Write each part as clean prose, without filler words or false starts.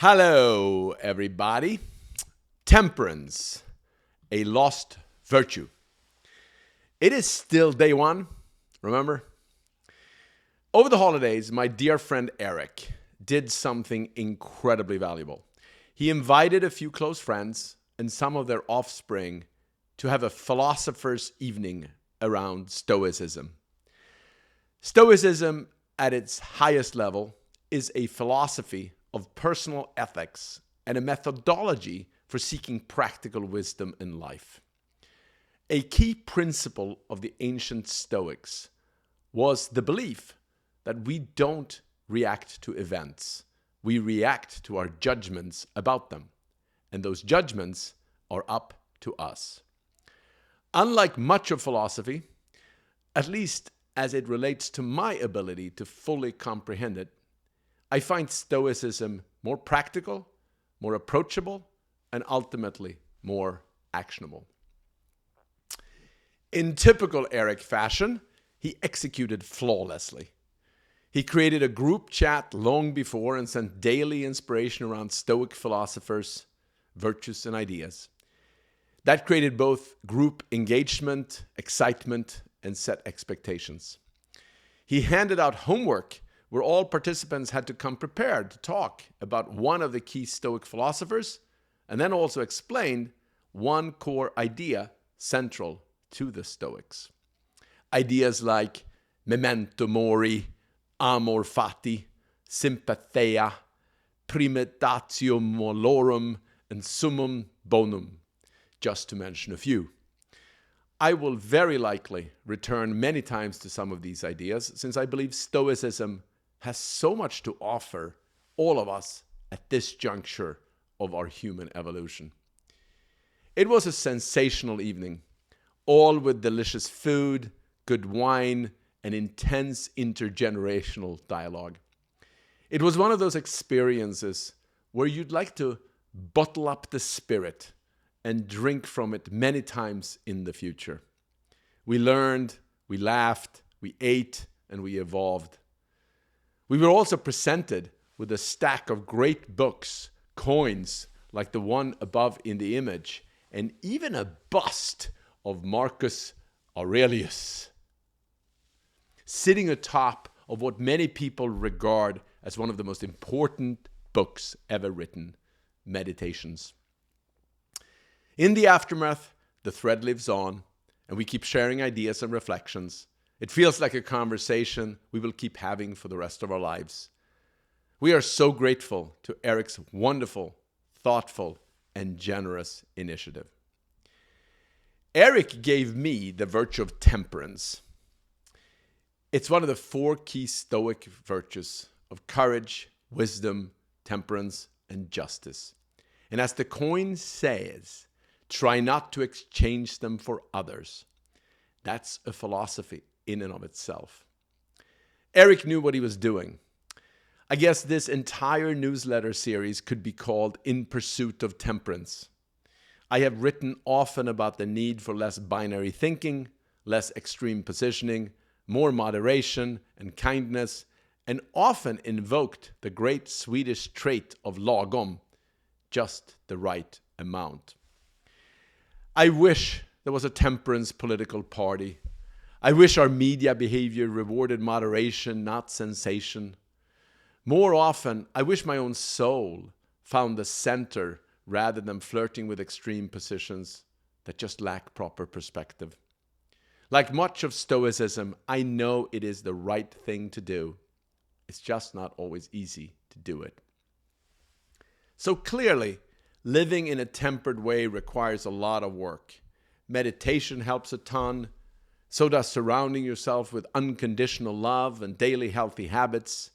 Hello, everybody. Temperance, a lost virtue. It is still day one, remember? Over the holidays, my dear friend Eric did something incredibly valuable. He invited a few close friends and some of their offspring to have a philosopher's evening around Stoicism. Stoicism, at its highest level, is a philosophy of personal ethics and a methodology for seeking practical wisdom in life. A key principle of the ancient Stoics was the belief that we don't react to events. We react to our judgments about them, and those judgments are up to us. Unlike much of philosophy, at least as it relates to my ability to fully comprehend it, I find Stoicism more practical, more approachable, and ultimately more actionable. In typical Eric fashion, he executed flawlessly. He created a group chat long before and sent daily inspiration around Stoic philosophers, virtues, and ideas. That created both group engagement, excitement, and set expectations. He handed out homework where all participants had to come prepared to talk about one of the key Stoic philosophers, and then also explained one core idea central to the Stoics. Ideas like memento mori, amor fati, sympatheia, primitatio malorum, and summum bonum, just to mention a few. I will very likely return many times to some of these ideas, since I believe Stoicism has so much to offer all of us at this juncture of our human evolution. It was a sensational evening, all with delicious food, good wine, and intense intergenerational dialogue. It was one of those experiences where you'd like to bottle up the spirit and drink from it many times in the future. We learned, we laughed, we ate, and we evolved. We were also presented with a stack of great books, coins like the one above in the image, and even a bust of Marcus Aurelius, sitting atop of what many people regard as one of the most important books ever written, Meditations. In the aftermath, the thread lives on, and we keep sharing ideas and reflections. It feels like a conversation we will keep having for the rest of our lives. We are so grateful to Eric's wonderful, thoughtful, and generous initiative. Eric gave me the virtue of temperance. It's one of the 4 key Stoic virtues of courage, wisdom, temperance, and justice. And as the coin says, try not to exchange them for others. That's a philosophy in and of itself. Eric knew what he was doing. I guess this entire newsletter series could be called In Pursuit of Temperance. I have written often about the need for less binary thinking, less extreme positioning, more moderation and kindness, and often invoked the great Swedish trait of lagom, just the right amount. I wish there was a temperance political party. I wish our media behavior rewarded moderation, not sensation. More often, I wish my own soul found the center rather than flirting with extreme positions that just lack proper perspective. Like much of Stoicism, I know it is the right thing to do. It's just not always easy to do it. So clearly, living in a tempered way requires a lot of work. Meditation helps a ton. So does surrounding yourself with unconditional love and daily healthy habits.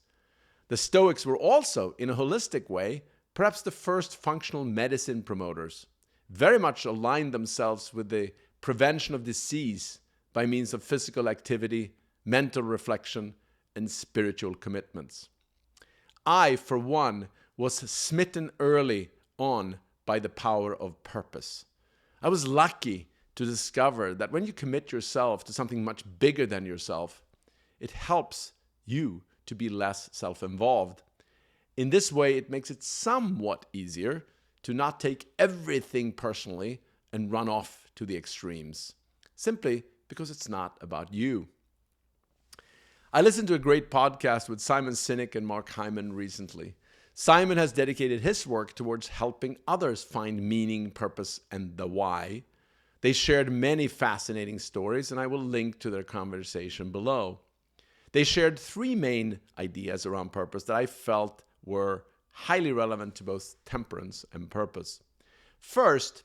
The Stoics were also, in a holistic way, perhaps the first functional medicine promoters, very much aligned themselves with the prevention of disease by means of physical activity, mental reflection, and spiritual commitments. I, for one, was smitten early on by the power of purpose. I was lucky to discover that when you commit yourself to something much bigger than yourself, it helps you to be less self-involved. In this way, it makes it somewhat easier to not take everything personally and run off to the extremes, simply because it's not about you. I listened to a great podcast with Simon Sinek and Mark Hyman recently. Simon has dedicated his work towards helping others find meaning, purpose, and the why. They shared many fascinating stories, and I will link to their conversation below. They shared 3 main ideas around purpose that I felt were highly relevant to both temperance and purpose. First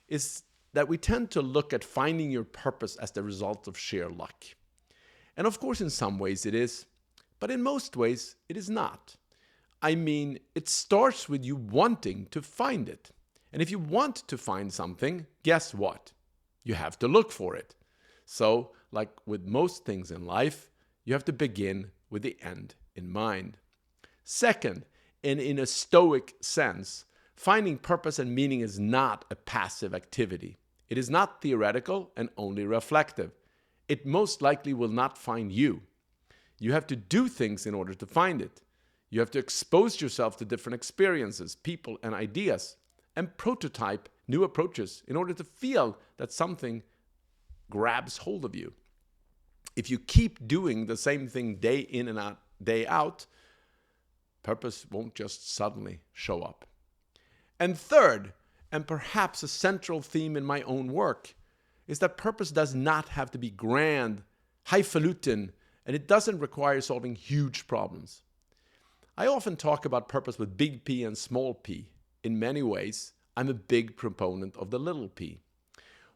is that we tend to look at finding your purpose as the result of sheer luck. And of course, in some ways it is, but in most ways it is not. I mean, it starts with you wanting to find it. And if you want to find something, guess what? You have to look for it. So, like with most things in life, you have to begin with the end in mind. Second, and in a Stoic sense, finding purpose and meaning is not a passive activity. It is not theoretical and only reflective. It most likely will not find you. You have to do things in order to find it. You have to expose yourself to different experiences, people, and ideas, and prototype new approaches in order to feel that something grabs hold of you. If you keep doing the same thing day in and day out, purpose won't just suddenly show up. And third, and perhaps a central theme in my own work, is that purpose does not have to be grand, highfalutin, and it doesn't require solving huge problems. I often talk about purpose with big P and small p. In many ways, I'm a big proponent of the little p.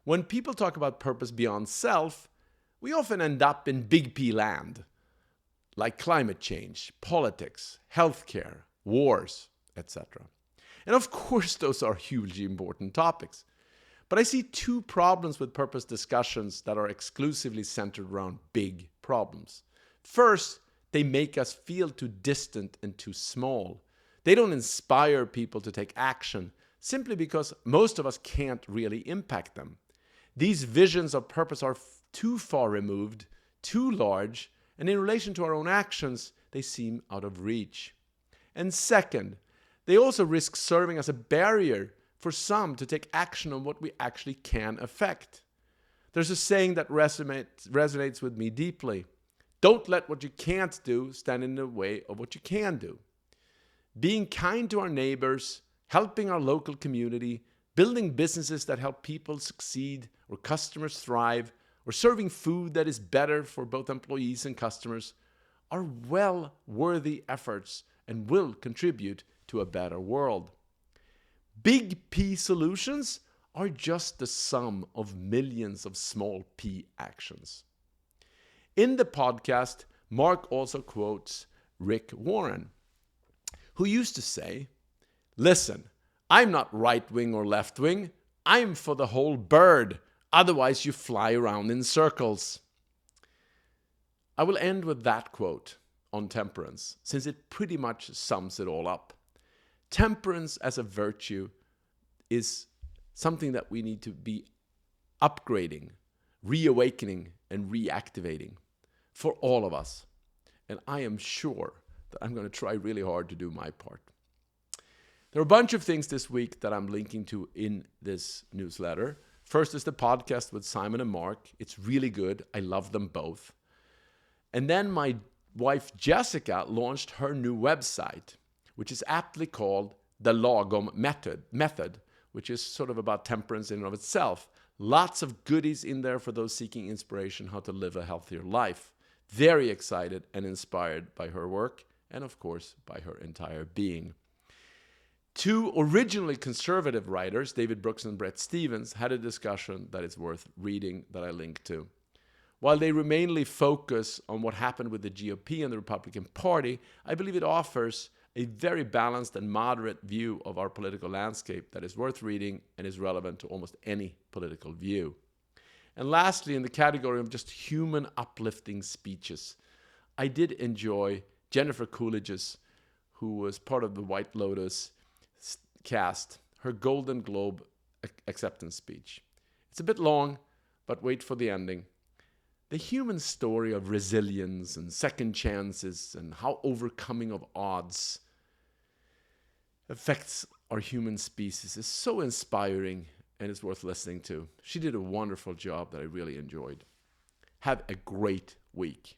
When people talk about purpose beyond self, we often end up in big P land, like climate change, politics, healthcare, wars, etc. And of course, those are hugely important topics. But I see 2 problems with purpose discussions that are exclusively centered around big problems. First, they make us feel too distant and too small. They don't inspire people to take action simply because most of us can't really impact them. These visions of purpose are too far removed, too large, and in relation to our own actions, they seem out of reach. And second, they also risk serving as a barrier for some to take action on what we actually can affect. There's a saying that resonates with me deeply. Don't let what you can't do stand in the way of what you can do. Being kind to our neighbors, helping our local community, building businesses that help people succeed or customers thrive, or serving food that is better for both employees and customers are well-worthy efforts and will contribute to a better world. Big P solutions are just the sum of millions of small p actions. In the podcast, Mark also quotes Rick Warren, who used to say, "Listen, I'm not right-wing or left-wing. I'm for the whole bird. Otherwise, you fly around in circles." I will end with that quote on temperance, since it pretty much sums it all up. Temperance as a virtue is something that we need to be upgrading, reawakening, and reactivating for all of us. And I am sure that I'm going to try really hard to do my part. There are a bunch of things this week that I'm linking to in this newsletter. First is the podcast with Simon and Mark. It's really good. I love them both. And then my wife Jessica launched her new website, which is aptly called The Lagom Method, which is sort of about temperance in and of itself. Lots of goodies in there for those seeking inspiration how to live a healthier life. Very excited and inspired by her work and, of course, by her entire being. 2 originally conservative writers, David Brooks and Bret Stephens, had a discussion that is worth reading that I link to. While they mainly focus on what happened with the GOP and the Republican Party, I believe it offers a very balanced and moderate view of our political landscape that is worth reading and is relevant to almost any political view. And lastly, in the category of just human uplifting speeches, I did enjoy Jennifer Coolidge's, who was part of the White Lotus cast, her Golden Globe acceptance speech. It's a bit long, but wait for the ending. The human story of resilience and second chances and how overcoming of odds affects our human species is so inspiring and it's worth listening to. She did a wonderful job that I really enjoyed. Have a great week.